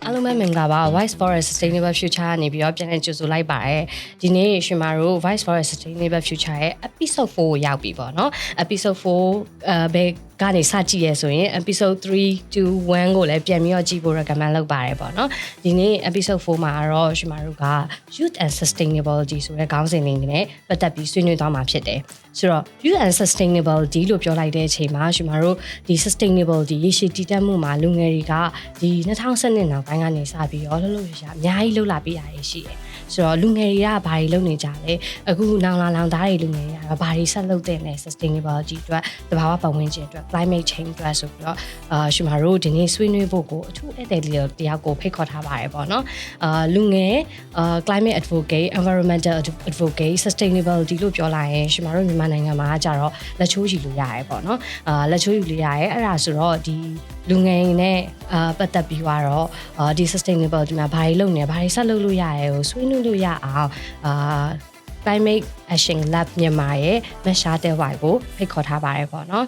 အားလုံးပဲမင်္ဂလာပါ Voice for a Sustainable Future ကနေပြီးတော့ပြန်လည်ကြိုဆိုလိုက်ပါတယ်ဒီနေ့ရှင်မတို့ Voice for a Sustainable Future ရဲ့ episode 4ကိုရောက်ပြီပေါ့နော် episode 4ဘယ်ကနေစကြည့်ရဆိုရင် episode 3 to 1ကိုလည်းပြန်ပြီးတော့ကြည့်ဖို့ recommend လုပ်ပါတယ်ပေါ့နော်ဒီနေ့ episode 4မှာတော့ရှင်မတို့က Youth and Sustainability ဆိုတဲ့ခေါင်းစဉ်လေးနဲ့ပတ်သက်ပြီးဆွေးနွေးသွားမှာဖြစ်တယ်ဆိုတော့ Youth and Sustainability လို့ပြောလိုက်တဲ့အချိန်မှာရှင်မတို့ဒီ Sustainability ရေရှည်တည်တံ့မှုမှာလူငယ်တွေကဒီ2012နောက်ပိုင်းကနေစပြီးတော့လှုပ်လှုပ်ရှားအများကြီးလှုပ်လာပြရရှိတယ်ဆိုတော့လူငယ်တွေကဘာတွေလုပ်နေကြလဲအခုနောင်လာလောင်သားတွေလူငယ်တွေကတော့ဘာတွေဆက်လုပ်တဲ့လဲ sustainability အတွက်သဘာဝပတ်ဝန်းကျင်အတွက် climate change အတွက်ဆိုပြီးတော့ရှင်မတို့ဒီနေ့ဆွေးနွေးဖို့ကိုအထူးဧည့်သည်လေးတယောက်ကိုဖိတ်ခေါ်ထားပါတယ်ပေါ့နော်လူငယ် climate advocate environmental advocate sustainability လို့ပြောလိုက်ရင်ရှင်မတို့မြန်မာနိုင်ငံမှာကြတော့လက်ချိုးယူလို့ရတယ်ပေါ့နော်လက်ချိုးယူလို့ရတယ်အဲ့ဒါဆိုတော့ဒီလူငယ်နဲ့ပတ်သက်ပြီးတော့ဒီ sustainability မှာဘာတွေလုပ်နေဘာတွေဆက်လုပ်လို့ရရဲကိုဆွေးနွေးလို့ရအောင်Climate Action Lab မြန်မာရဲ့မရှာတဲ့ဝိုင်ကိုဖိတ်ခေါ်ထားပါတယ်ပေါ့နော်